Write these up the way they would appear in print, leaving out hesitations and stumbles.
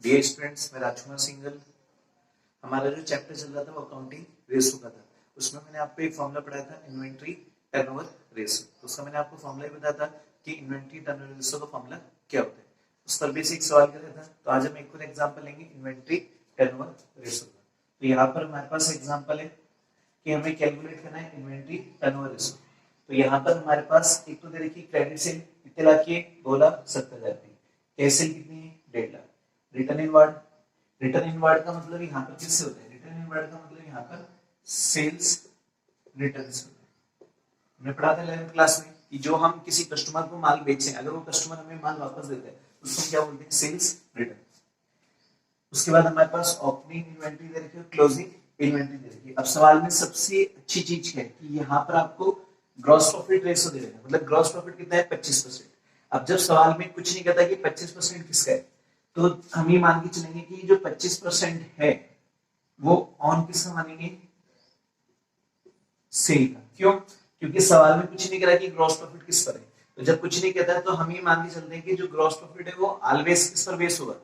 Dear students, मैं राजकुमार सिंघल। हमारा जो चैप्टर चल रहा था वो अकाउंटिंग रेशो का था। उसमें मैंने आपको एक फॉर्मूला पढ़ाया था इन्वेंट्री टर्नओवर रेशो। उसका मैंने आपको फॉर्मूला भी बताया था कि इन्वेंट्री टर्नओवर रेशो का फॉर्मूला क्या होता है। उस पर बेसिक सवाल कर रहा था। तो आज हम एक और एग्जांपल लेंगे इन्वेंट्री टर्नओवर रेशो का। तो यहाँ पर हमारे पास एग्जांपल है कि हमें कैलकुलेट करना है इन्वेंट्री टर्नओवर रेशो। तो यहाँ पर हमारे पास एक तो दे रखी क्रेडिट सेल कितने लाख की है, 2,70,000 की। कैश सेल कितनी है, 1.5 लाख। रिटर्न इन वर्ड का मतलब यहाँ पर किससे होता है, रिटर्न इन वर्ड का मतलब यहाँ पर सेल्स रिटर्न से होता है। हमने पढ़ा था 11th क्लास में कि जो हम किसी कस्टमर को माल बेचें, अगर वो कस्टमर हमें माल वापस देता है तो उसको क्या बोलते हैं, सेल्स रिटर्न। उसके बाद हमारे पास ओपनिंग इन्वेंट्री दे रखी है, क्लोजिंग इन्वेंट्री दे रखी है। अब सवाल में सबसे अच्छी चीज क्या है कि यहाँ पर आपको ग्रॉस प्रॉफिट रेशो दे रखा है, मतलब ग्रॉस प्रॉफिट कितना है, 25%। अब जब सवाल में कुछ नहीं कहता कि 25% किसका है, तो हम ये मान के चलेंगे कि जो 25% है वो ऑन किसका मानेंगे, सेल का। क्यों? क्योंकि सवाल में कुछ नहीं कह रहा कि ग्रॉस प्रॉफिट किस पर है। तो जब कुछ नहीं कहता है तो हम ये मान के चलते हैं कि जो ग्रॉस प्रॉफिट है वो ऑलवेज किस पर बेस होगा,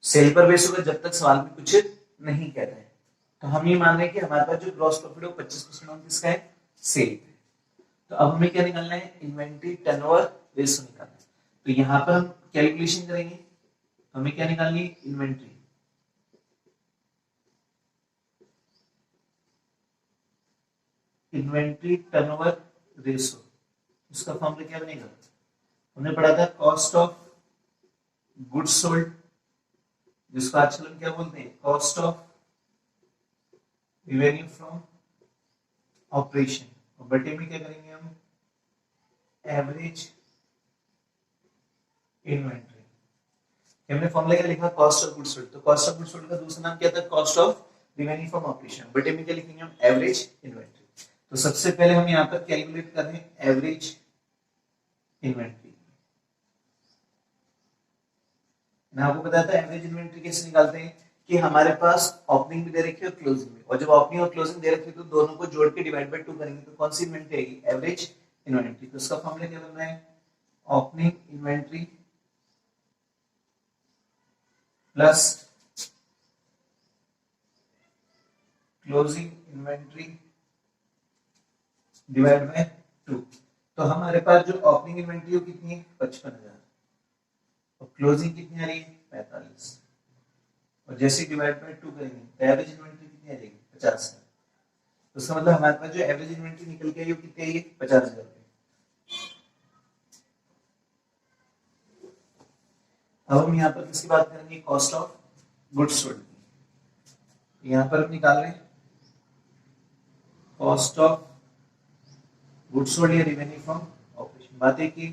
सेल पर बेस होगा, जब तक सवाल में कुछ नहीं कहता है। तो हम ये मान रहे हैं कि हमारे पास जो ग्रॉस प्रॉफिट है वो 25% ऑन किसका है, सेल। तो अब हमें क्या निकालना है, इन्वेंट्री टर्नओवर रेशो निकालना है। तो यहाँ पर हम कैलकुलेशन करेंगे, हमें क्या निकालनी है, इन्वेंट्री टर्नओवर रेशो। उसका फॉर्मूला क्या बनेगा, हमने पढ़ा था कॉस्ट ऑफ गुड्स सोल्ड, जिसको आजकल हम क्या बोलते हैं, cost of revenue from operation. और बटे में क्या करेंगे हम, एवरेज इन्वेंट्री। हमने फॉर्मूला क्या लिखा, कॉस्ट ऑफ गुड्स सोल्ड। तो कॉस्ट ऑफ गुड्स सोल्ड का दूसरा नाम क्या था, cost of revenue from operation. बटे में क्या लिखेंगे हम, एवरेज इन्वेंट्री। तो सबसे पहले हम यहाँ पर कैलकुलेट कर रहे हैं एवरेज इन्वेंट्री। मैं आपको बताया था एवरेज इन्वेंट्री कैसे निकालते हैं कि हमारे पास ओपनिंग भी दे रखी है और क्लोजिंग भी, और जब ओपनिंग और क्लोजिंग दे रखी है तो दोनों को जोड़ के डिवाइड बाय 2 करेंगे तो कौन सी इन्वेंट्री आएगी, एवरेज इन्वेंट्री। तो उसका फॉर्मूला क्या बनना है, opening inventory plus closing inventory divide by 2। तो हमारे पास जो ओपनिंग इन्वेंट्री है कितनी है, 55,000, और क्लोजिंग कितनी आ रही है, 45। और जैसे डिवाइड बाय 2 करेंगे तो एवरेज इन्वेंट्री कितनी आ जाएगी, 50,000। तो इसका मतलब हमारे पास जो एवरेज इन्वेंट्री निकल के आई वो कितनी आई है, 50,000। अब हम यहाँ पर किसकी बात करेंगे, कॉस्ट ऑफ गुड्स सोल्ड की। यहाँ पर हम निकाल रहे हैं कॉस्ट ऑफ गुड्स सोल्ड या रेवेन्यू फ्रॉम ऑपरेशन। बात है कि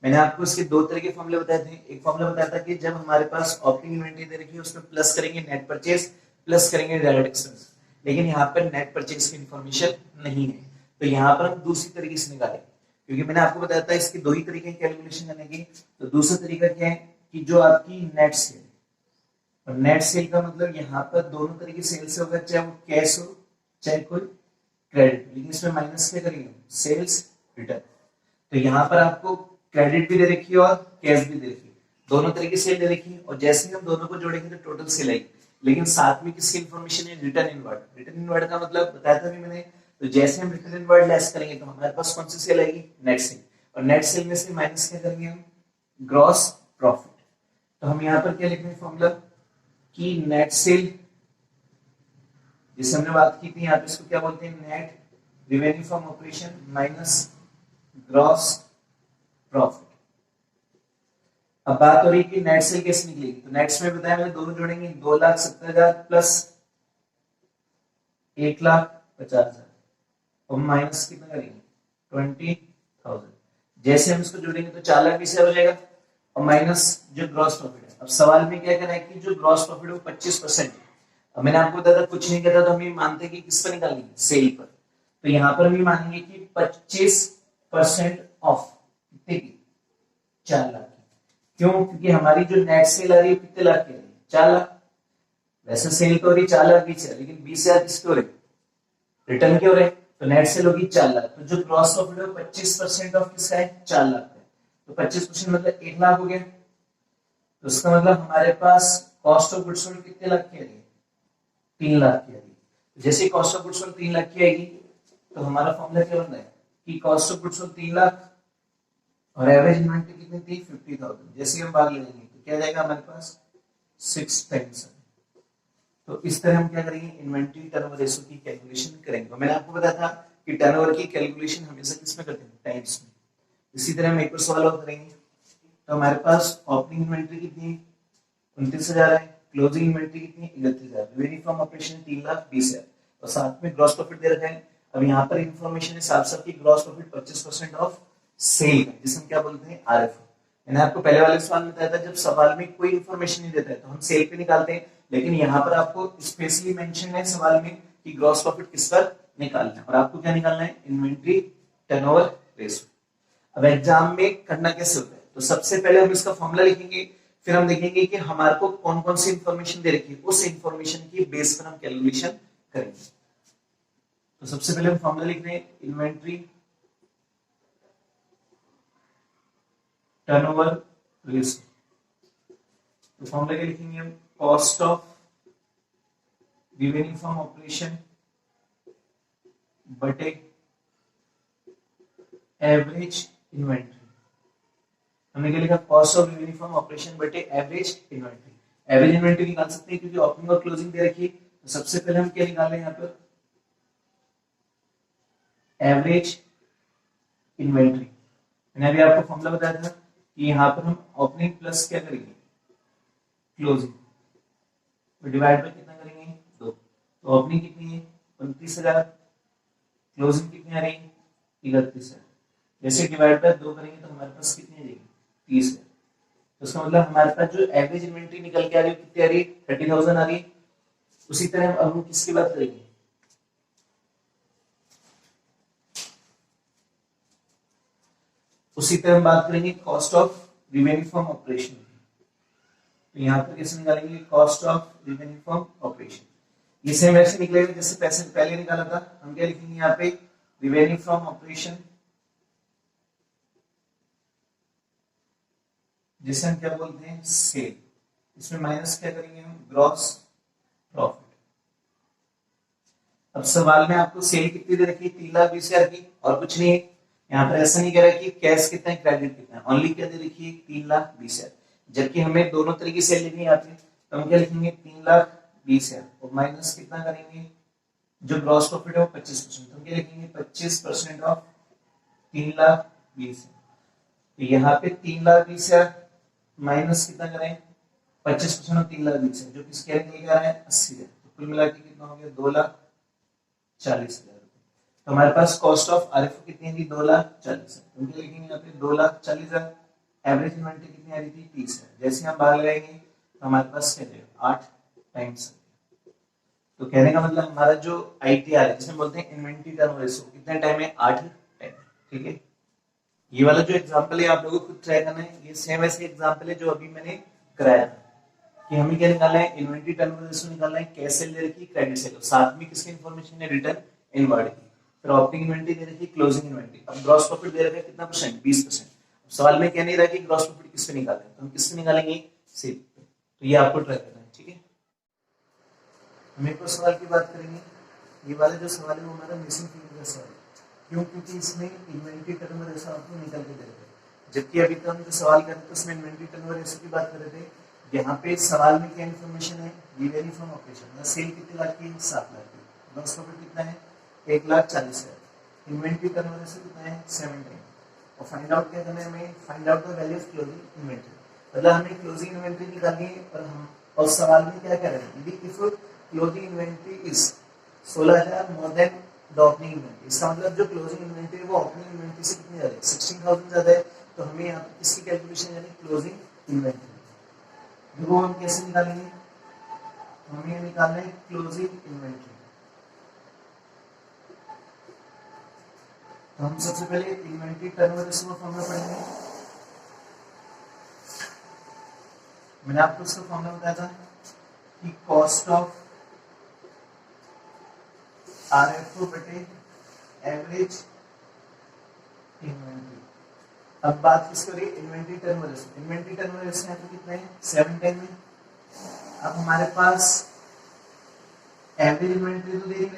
मैंने आपको इसके दो तरह के फॉर्मूले बताए थे। एक फॉर्मूला बताया था कि जब हमारे पास ओपनिंग इन्वेंटरी दे रखी है उसमें प्लस करेंगे नेट परचेज प्लस करेंगे डायरेक्ट एक्सपेंस, लेकिन यहाँ पर नेट परचेज की इंफॉर्मेशन नहीं है। तो यहाँ पर हम दूसरी तरीके से निकालेंगे, क्योंकि मैंने आपको बताया था इसके दो ही तरीके कैलकुलेशन करने की। तो दूसरा तरीका क्या है कि जो आपकी नेट सेल, और नेट सेल का मतलब यहाँ पर दोनों तरह की सेल से होगा, चाहे वो कैश हो चाहे कोई क्रेडिट, लेकिन इसमें माइनस क्या करेंगे, सेल्स रिटर्न। तो यहाँ पर आपको क्रेडिट भी दे रखी है और कैश भी दे रखी है, दोनों तरह की सेल दे रखी है। और जैसे ही हम दोनों को जोड़ेंगे तो टोटल सेल आएगी, लेकिन साथ में किसकी इंफॉर्मेशन है, रिटर्न इनवर्ड। रिटर्न इनवर्ड का मतलब बताया था भी मैंने। तो जैसे हम रिटर्न इनवर्ड लेस करेंगे तो हमारे पास कौन सी सेल आएगी, नेट सेल। और नेट सेल में से माइनस क्या करेंगे हम, ग्रॉस प्रॉफिट। तो हम यहाँ पर क्या लिखेंगे फॉर्मूला कि नेट सेल, जिसे हमने बात की थी यहाँ पे, इसको क्या बोलते हैं, net revenue from operation minus gross profit. अब बात हो रही है कि नेट सेल कैसे निकलेगी। तो नेट्स में बताया मैंने, दोनों जोड़ेंगे, 2,70,000 प्लस 1,50,000 और माइनस कितना करेंगे, 20,000। जैसे हम इसको जोड़ेंगे तो 4,20,000 हो जाएगा, और माइनस जो ग्रॉस प्रॉफिट है। अब सवाल में क्या करना है कि जो ग्रॉस प्रॉफिट है वो 25% है। अब मैंने आपको बताया था कुछ नहीं कहता तो हम ये मानते हैं कि किस पर निकालेंगे, सेल पर। तो यहाँ पर हम ये मानेंगे कि 25% ऑफ कितने की, 4 लाख की। क्यों? क्योंकि हमारी जो नेट सेल आ रही है कितने लाख की, 4 लाख। वैसे सेल तो हो रही 4 लाख की, लेकिन 20,000 किसके हो रहे, रिटर्न के हो रहे। तो नेट सेल होगी 4 लाख। तो जो ग्रॉस प्रॉफिट है 25% ऑफ किसका है, 4 लाख है। तो 25% मतलब 1 लाख हो गया। तो उसका मतलब हमारे पास कॉस्ट ऑफ गुड्स सोल्ड कितने लाख की आ रही है? 3 लाख की आ रही है। जैसे cost of goods sold 3 lakh की आएगी तो हमारा फॉर्मूला क्या बनता है कि cost of goods sold 3 lakh और एवरेज इन्वेंटरी कितनी थी 50,000। जैसे हम भाग ले लेंगे तो क्या जाएगा हमारे पास 6 टाइम्स। तो इस तरह हम क्या करेंगे इन्वेंटरी टर्नओवर रेशियो की कैलकुलेशन करेंगे। तो मैंने आपको बताया था कि टर्नओवर की कैलकुलेशन हमेशा किसमें करते हैं टाइम्स में। इसी तरह हम एक और सवाल और करेंगे। तो हमारे पास ओपनिंग इन्वेंटरी कितनी है 29,000 है, क्लोजिंग इन्वेंटरी कितनी है 31,000, रेवेन्यू फ्रॉम ऑपरेशन 3,20,000 और साथ में ग्रॉस प्रॉफिट दे रखा है। अब यहाँ पर इंफॉर्मेशन है साफ साफ की ग्रॉस प्रॉफिट 25% ऑफ सेल का जिसे हम क्या बोलते हैं आरएफओ। मैंने आपको पहले वाले सवाल में बताया था जब सवाल में कोई इंफॉर्मेशन नहीं देता है तो हम सेल पे निकालते हैं, लेकिन यहाँ पर आपको स्पेशली मेंशन है सवाल में कि ग्रॉस प्रॉफिट किस पर निकालना है और आपको क्या निकालना है इन्वेंटरी टर्नओवर रेशियो। अब एग्जाम में करना कैसे होता है तो सबसे पहले हम इसका फॉर्मूला लिखेंगे, फिर हम देखेंगे कि हमारे को कौन कौन सी इंफॉर्मेशन दे रखी है उस इंफॉर्मेशन की बेस पर हम कैलकुलेशन करेंगे। तो सबसे पहले हम फॉर्मूला लिख रहे हैं इन्वेंटरी टर्नओवर रेशियो। तो फॉर्मूला क्या लिखेंगे हम cost of revenue from operation बटे एवरेज इन्वेंटरी। हमने क्या लिखा cost of revenue from operation बटे एवरेज इन्वेंटरी। एवरेज इन्वेंटरी निकाल सकते हैं क्योंकि ओपनिंग और क्लोजिंग दे रखी है। तो सबसे पहले हम क्या निकालें यहाँ पर एवरेज इन्वेंटरी। मैंने अभी आपको फॉर्मूला बताया था कि यहाँ पर हम ओपनिंग प्लस क्या करेंगे क्लोजिंग तो डिवाइड बाय कितना करेंगे 2। तो ओपनिंग कितनी है 29,000, क्लोजिंग कितनी आ रही है 31,000। जैसे डिवाइड बाय 2 करेंगे तो हमारे पास कितनी आ जाएगी 30,000। तो इसका मतलब हमारे पास जो एवरेज इन्वेंटरी निकल के आ रही है कितनी आ रही है 30,000 आ रही है। उसी तरह अब हम किसकी बात करेंगे उसी तरह हम बात करेंगे cost of revenue from operation. तो यहाँ पर कैसे निकालेंगे cost of revenue from operation. ये सेम वैसे निकलेगा जैसे पैसे पहले निकाला था। हम क्या लिखेंगे यहाँ पे रेवेन्यू फ्रॉम ऑपरेशन जिसे हम क्या बोलते हैं सेल। इसमें माइनस क्या करेंगे हम ग्रॉस प्रॉफिट। अब सवाल में आपको सेल कितनी दे रखी है 3,20,000 की और कुछ नहीं है। यहाँ पर ऐसा नहीं कह रहा कि कैश कितना है क्रेडिट कितना है, ओनली क्या दे रखी है 3,20,000। जबकि हमें दोनों तरह की सेल लिखनी आती है तो हम क्या लिखेंगे 3,20,000 और माइनस कितना करेंगे जो ग्रॉस प्रॉफिट है वो 25%। तो हम क्या लिखेंगे 25% ऑफ 3,20,000। तो यहाँ पे 3,20,000 माइनस कितना करें 25% ऑफ 3,20,000 जो किसके निकल आ रहा है 80,000। तो कुल मिला के कितना हो गया 2,40,000। तो हमारे पास कॉस्ट ऑफ आरएफओ कितनी थी 2,40,000। तो हम क्या लिखेंगे यहाँ पे 2,40,000। एवरेज इन्वेंटरी कितनी आ रही थी 30,000। जैसे हम भाग लगाएंगे तो हमारे पास क्या जाएगा 8 टाइम्स। तो कहने का मतलब हमारा जो आईटीआर है जिसमें बोलते हैं इन्वेंटरी टर्नओवर रेशियो कितने टाइम है 8 टाइम। ठीक है ये वाला जो एग्जांपल है आप लोगों को खुद ट्राई करना है। ये सेम ऐसे एग्जांपल है जो अभी मैंने कराया था कि हमें क्या निकालना है इन्वेंटरी टर्नओवर रेशियो निकालना है कैश सेल दे रखी क्रेडिट सेल और साथ में किसकी इंफॉर्मेशन है रिटर्न इनवर्ड की। फिर ओपनिंग इन्वेंटरी दे रखी क्लोजिंग इन्वेंटरी। अब ग्रॉस प्रॉफिट दे रखा है कितना परसेंट 20%। सवाल में क्या नहीं रहा कि ग्रॉस प्रॉफिट किस पे निकालना है तो हम किस पे निकालेंगे सेल पे। तो ये आपको ट्राई करना है। ठीक है हम एक और सवाल की बात करेंगे। ये वाला जो सवाल है वो हमारा मिसिंग फिगर का सवाल है। क्यों क्योंकि इसमें इन्वेंटरी टर्नओवर रेशियो आपको निकल के दे रहे थे जबकि अभी तो हम जो सवाल कर रहे थे उसमें इन्वेंटरी टर्नओवर रेशियो की बात कर रहे थे। यहाँ पे सवाल में क्या इन्फॉर्मेशन है रेवेन्यू फ्रॉम ऑपरेशन सेल कितने लाख की 7 लाख की, ग्रॉस प्रॉफिट कितना है 1,40,000, इन्वेंटरी टर्नओवर रेशियो कितना है 7 टाइम और फाइंड आउट क्या करना है हमें find out the value of closing inventory. मतलब हमें क्लोजिंग इन्वेंटरी निकालनी है और हम और सवाल में क्या कह रहे हैं यदि if closing inventory is 16,000 more than the opening inventory. इसका मतलब जो क्लोजिंग इन्वेंटरी है वो ओपनिंग इन्वेंटरी से कितनी ज्यादा है 16,000 ज्यादा है। तो हमें यहाँ पर किसकी कैलकुलेशन यानी क्लोजिंग इन्वेंटरी देखो हम कैसे निकालेंगे। हमें निकालना है क्लोजिंग इन्वेंटरी। तो हम सबसे पहले इन्वेंटरी टर्नओवर रेशियो का फॉर्मूला पढ़ेंगे। मैंने आपको इसका फॉर्मूला बताया था कि कॉस्ट ऑफ आरएफओ बटे एवरेज इन्वेंटरी। अब बात किसकी हो रही है, inventory turnover ratio. Inventory turnover ratio यहाँ पे कितना है, 7:10 में। अब हमारे पास एवरेज इन्वेंट्री तो दे रही है,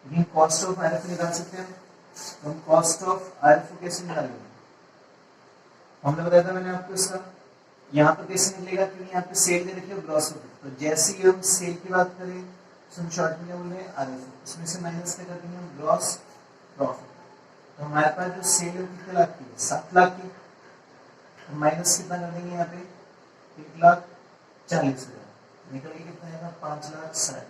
लेकिन कॉस्ट ऑफ आरएफओ निकाल सकते हैं। तो हम कॉस्ट ऑफ आरएफओ कैसे निकालेंगे, हमने बताया था मैंने आपको इसका, यहाँ पर कैसे निकलेगा, क्योंकि यहाँ पे सेल दे रखी है ग्रॉस प्रॉफिट। तो जैसे ही हम सेल की बात करें तो हम शॉर्ट में क्या बोल रहे हैं, आरएफओ, उसमें से माइनस क्या कर देंगे हम, ग्रॉस प्रॉफिट। तो हमारे पास जो सेल है कितने लाख की है, 7 लाख की। तो माइनस कितना कर देंगे यहाँ पे, 1,40,000, निकल के कितना आएगा, 5,60,000।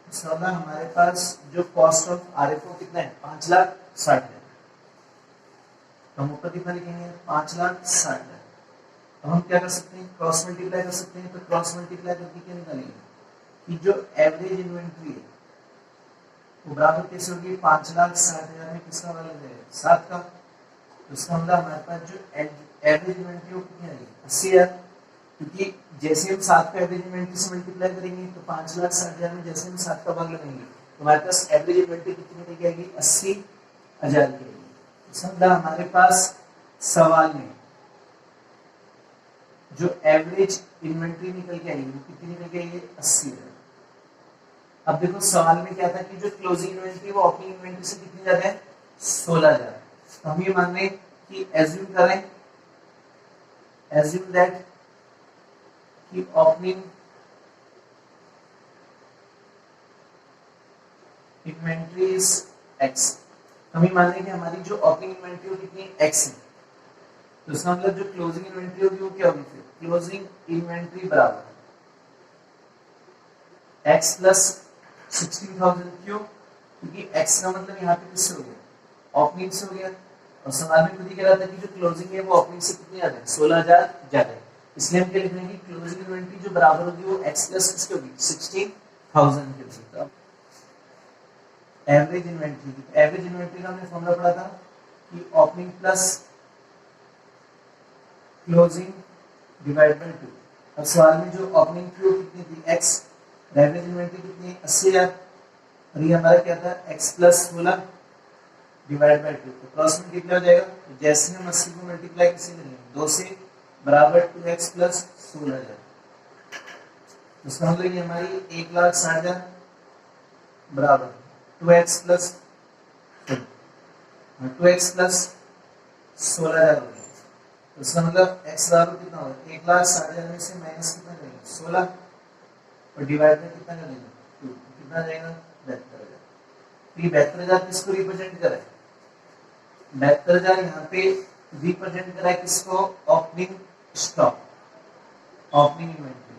इसका मतलब हमारे पास जो कॉस्ट ऑफ आरएफओ कितना है, 5,60,000। तो हम ऊपर कितना लिखेंगे, 5,60,000। तो हम क्या कर सकते हैं, क्रॉस मल्टीप्लाई कर सकते हैं। तो क्रॉस मल्टीप्लाई करके क्या निकालेंगे कि जो एवरेज इन्वेंट्री है वो बराबर कैसे होगी, 5,60,000 में किसका वाला जाएगा, 7 का। तो इसका मतलब हमारे पास जो एवरेज इन्वेंट्री वो कितनी आ जाएगी, 80,000। क्योंकि जैसे हम 7 का एवरेज इन्वेंट्री से मल्टीप्लाई करेंगे तो 5,60,000 में जैसे हम 7 का भाग लगाएंगे तो हमारे पास एवरेज इन्वेंट्री कितनी निकल आएगी, 80,000 की आएगी। इसका मतलब हमारे पास सवाल में जो एवरेज इन्वेंट्री निकल के आएगी वो कितनी निकल के आएगी, 80,000। अब देखो सवाल में क्या था कि जो क्लोजिंग इन्वेंट्री वो ओपनिंग इन्वेंट्री से कितनी ज्यादा है, 16,000। तो हम ये मान रहे हैं कि एज्यूम करें, एज्यूम दैट कि ओपनिंग इन्वेंट्री इज एक्स। हम ये मान रहे हैं कि हमारी जो ओपनिंग इन्वेंट्री वो कितनी एक्स है। तो इसका मतलब जो क्लोजिंग इन्वेंट्री होगी वो क्या होगी, फिर क्लोजिंग इन्वेंट्री बराबर x प्लस 16,000। क्यों, क्योंकि x का मतलब यहाँ पे किससे हो गया, ओपनिंग से हो गया। और सवाल में खुद ही कह रहा था कि जो क्लोजिंग है वो ओपनिंग से कितनी ज्यादा है, 16,000 ज्यादा है। इसलिए हम क्या लिख रहे हैं कि क्लोजिंग इन्वेंट्री जो बराबर होगी वो x प्लस किसकी होगी, 16,000 की होगी। एवरेज इन्वेंट्री, एवरेज इन्वेंट्री का हमने फॉर्मूला पढ़ा था कि opening plus closing divide by 2। अब सवाल में जो ओपनिंग थी वो कितनी थी, x, एवरेज इन्वेंट्री कितनी है, 80,000, और ये हमारा क्या था, x प्लस 16 डिवाइड बाय 2। तो क्रॉस मल्टीप्लाई हो जाएगा। तो जैसे हम 80 को मल्टीप्लाई किससे करेंगे, 2 से, बराबर 2x प्लस 16,000। इसका मतलब ये हमारी 1,60,000 बराबर 2x प्लस 16,000 हो गया। तो इसका मतलब x बराबर कितना होगा, 1,60,000 में से माइनस कितना करेंगे, 16, और डिवाइड में कितना करेंगे, 2, कितना जाएगा, 72,000। ये 72,000 किसको रिप्रेजेंट कर रहा है, 72,000 यहाँ पे रिप्रेजेंट कर रहा है किसको, ओपनिंग स्टॉक, ओपनिंग इन्वेंट्री।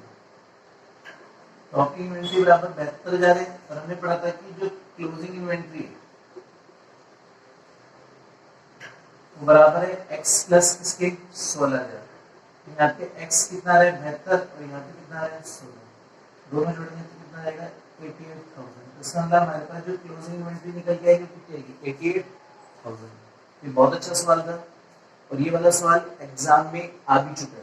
तो ओपनिंग इन्वेंट्री बराबर 72,000 है। और हमने पढ़ा था कि जो क्लोजिंग इन्वेंट्री है वो बराबर है x प्लस किसके, 16,000। यहाँ पे x कितना है, 72, और यहाँ पे कितना है, 16। दोनों जोड़ेंगे तो कितना आएगा, 88,000। इसका मतलब हमारे पास जो क्लोजिंग इन्वेंट्री निकल के आएगी कितनी आएगी, 88,000। ये बहुत अच्छा सवाल था और ये वाला सवाल एग्जाम में आ भी चुका है।